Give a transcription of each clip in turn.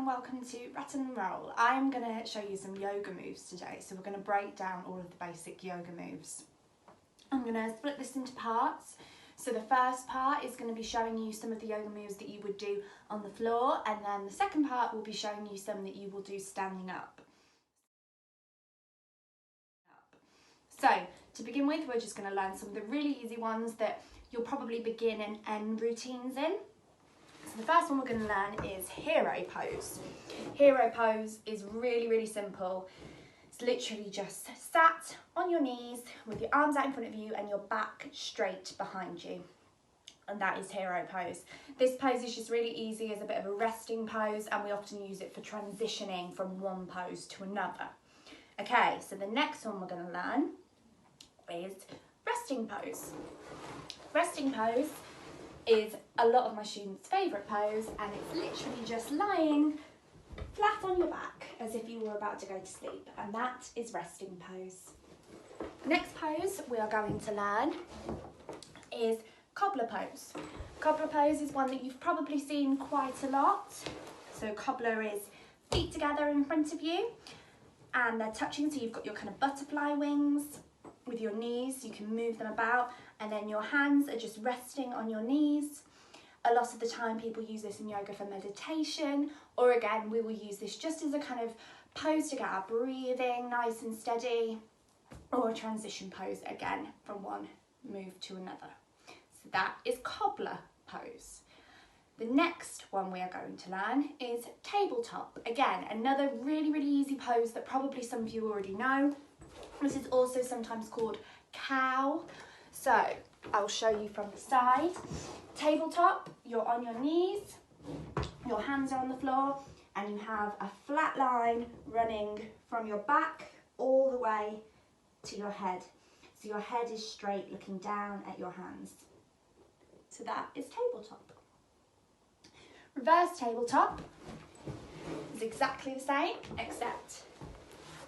welcome to Rattle and Roll. I'm going to show you some yoga moves today. So we're going to break down all of the basic yoga moves. I'm going to split this into parts. So the first part is going to be showing you some of the yoga moves that you would do on the floor, and then the second part will be showing you some that you will do standing up. So to begin with, we're just going to learn some of the really easy ones that you'll probably begin and end routines in. So the first one we're going to learn is hero pose. Hero pose is really simple. It's literally just sat on your knees with your arms out in front of you and your back straight behind you. And that is hero pose. This pose is just really easy as a bit of a resting pose, and we often use it for transitioning from one pose to another. Okay, so the next one we're going to learn is resting pose. Resting pose is a lot of my students' favourite pose, and it's literally just lying flat on your back as if you were about to go to sleep, and that is resting pose. Next pose we are going to learn is cobbler pose. Cobbler pose is one that you've probably seen quite a lot. So cobbler is feet together in front of you and they're touching, so you've got your kind of butterfly wings with your knees. You can move them about, and then your hands are just resting on your knees. A lot of the time people use this in yoga for meditation, or again we will use this just as a kind of pose to get our breathing nice and steady, or a transition pose again from one move to another. So that is cobbler pose. The next one we are going to learn is tabletop. Again, another really easy pose that probably some of you already know. This is also sometimes called cow. So I'll show you from the side. Tabletop, you're on your knees, your hands are on the floor, and you have a flat line running from your back all the way to your head. So your head is straight looking down at your hands. So that is tabletop. Reverse tabletop is exactly the same, except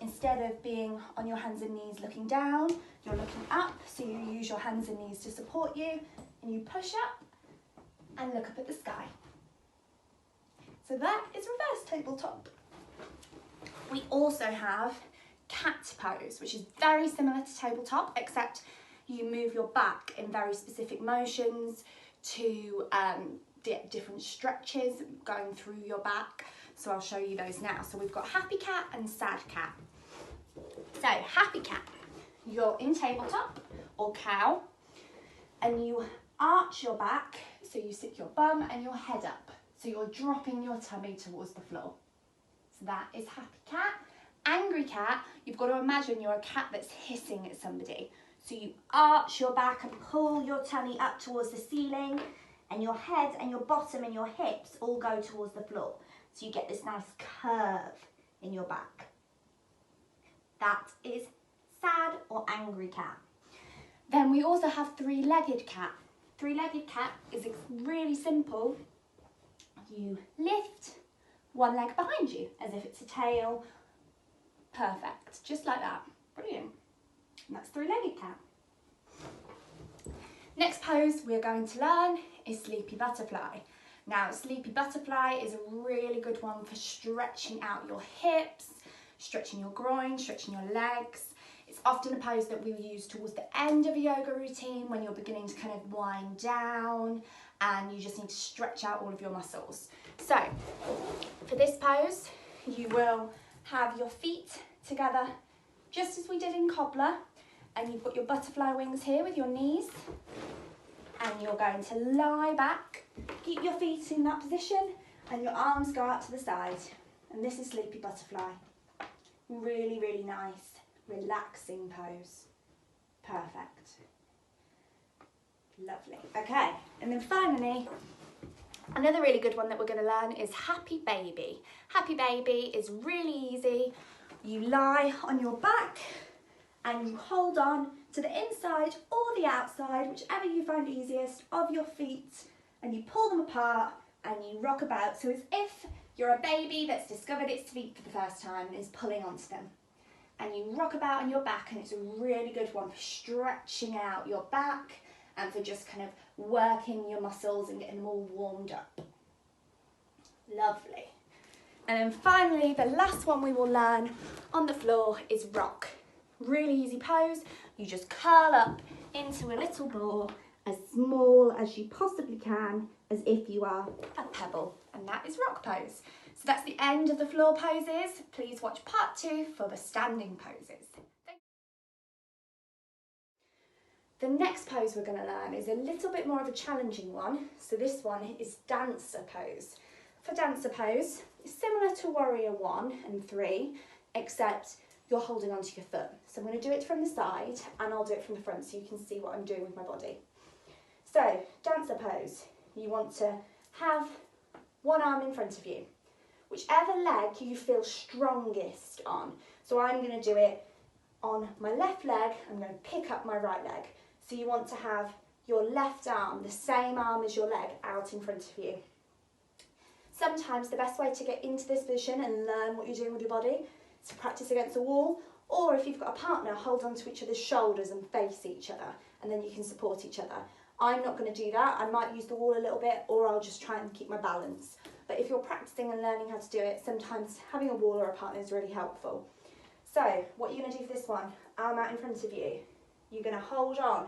instead of being on your hands and knees looking down, you're looking up, so you use your hands and knees to support you, and you push up and look up at the sky. So that is reverse tabletop. We also have cat pose, which is very similar to tabletop, except you move your back in very specific motions to different stretches going through your back. So I'll show you those now. So we've got happy cat and sad cat. So happy cat, you're in tabletop or cow, and you arch your back, so you sit your bum and your head up, so you're dropping your tummy towards the floor. So that is happy cat. Angry cat, you've got to imagine you're a cat that's hissing at somebody, so you arch your back and pull your tummy up towards the ceiling, and your head and your bottom and your hips all go towards the floor, so you get this nice curve in your back. That is sad or angry cat. Then we also have three-legged cat. Three-legged cat is really simple. You lift one leg behind you as if it's a tail. Perfect, just like that. Brilliant. And that's three-legged cat. Next pose we're going to learn is sleepy butterfly. Now, sleepy butterfly is a really good one for stretching out your hips, stretching your groin, stretching your legs. It's often a pose that we use towards the end of a yoga routine when you're beginning to kind of wind down and you just need to stretch out all of your muscles. So for this pose, you will have your feet together just as we did in cobbler, and you've got your butterfly wings here with your knees, and you're going to lie back, keep your feet in that position, and your arms go out to the side. And this is sleepy butterfly. Really nice, relaxing pose. Perfect. Lovely. Okay, and then finally, another really good one that we're going to learn is happy baby. Happy baby is really easy. You lie on your back and you hold on to the inside or the outside, whichever you find easiest, of your feet, and you pull them apart and you rock about. So as if you're a baby that's discovered its feet for the first time and is pulling onto them. And you rock about on your back, and it's a really good one for stretching out your back and for just kind of working your muscles and getting them all warmed up. Lovely. And then finally, the last one we will learn on the floor is rock. Really easy pose. You just curl up into a little ball as small as you possibly can, as if you are a pebble. And that is rock pose. So that's the end of the floor poses. Please watch part 2 for the standing poses. The next pose we're going to learn is a little bit more of a challenging one. So this one is dancer pose. For dancer pose, it's similar to warrior 1 and 3, except you're holding onto your foot. So I'm going to do it from the side and I'll do it from the front so you can see what I'm doing with my body. So, dancer pose, you want to have one arm in front of you. Whichever leg you feel strongest on. So I'm going to do it on my left leg, I'm going to pick up my right leg. So you want to have your left arm, the same arm as your leg, out in front of you. Sometimes the best way to get into this position and learn what you're doing with your body is to practice against a wall, or if you've got a partner, hold on to each other's shoulders and face each other, and then you can support each other. I'm not going to do that. I might use the wall a little bit, or I'll just try and keep my balance. But if you're practicing and learning how to do it, sometimes having a wall or a partner is really helpful. So what you're going to do for this one, arm out in front of you. You're going to hold on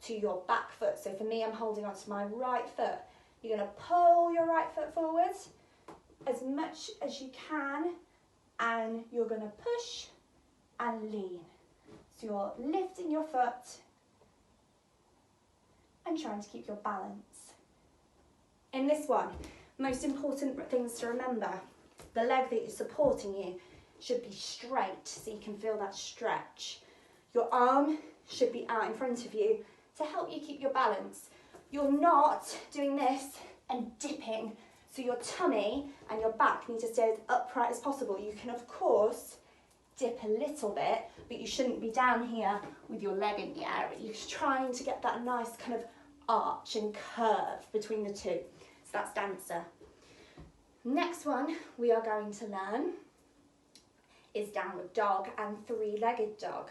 to your back foot. So for me, I'm holding on to my right foot. You're going to pull your right foot forward as much as you can, and you're going to push and lean. So you're lifting your foot and trying to keep your balance. In this one, most important things to remember, the leg that is supporting you should be straight so you can feel that stretch. Your arm should be out in front of you to help you keep your balance. You're not doing this and dipping, so your tummy and your back need to stay as upright as possible. You can, of course, dip a little bit, but you shouldn't be down here with your leg in the air. You're trying to get that nice kind of arch and curve between the two. So that's dancer. Next one we are going to learn is downward dog and three-legged dog.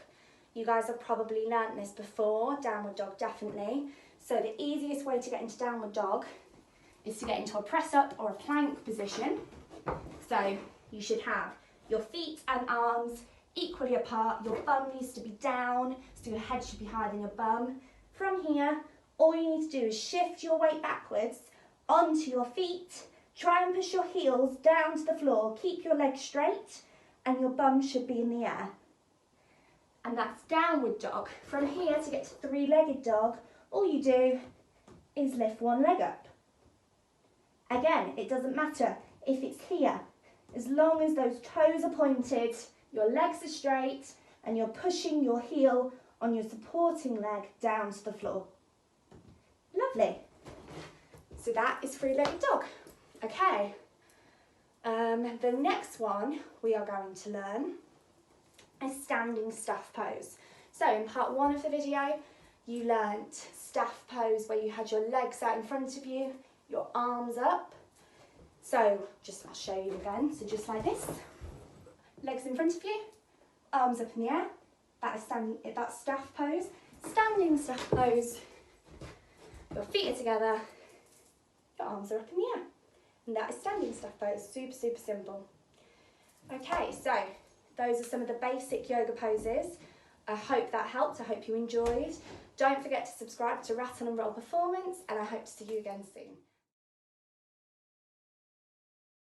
You guys have probably learnt this before, downward dog definitely. So the easiest way to get into downward dog is to get into a press up or a plank position. So you should have your feet and arms equally apart. Your bum needs to be down, so your head should be higher than your bum. From here, all you need to do is shift your weight backwards onto your feet. Try and push your heels down to the floor. Keep your legs straight and your bum should be in the air. And that's downward dog. From here, to get to three-legged dog, all you do is lift one leg up. Again, it doesn't matter if it's here. As long as those toes are pointed, your legs are straight, and you're pushing your heel on your supporting leg down to the floor. Lovely. So that is three-legged dog. Okay. The next one we are going to learn is standing staff pose. So in part 1 of the video, you learnt staff pose where you had your legs out in front of you, your arms up. So I'll show you again. So just like this, legs in front of you, arms up in the air. That is that's staff pose. Standing staff pose. Your feet are together, your arms are up in the air. And that is standing staff pose. Super, super simple. Okay, so those are some of the basic yoga poses. I hope that helped. I hope you enjoyed. Don't forget to subscribe to Rattle and Roll Performance, and I hope to see you again soon.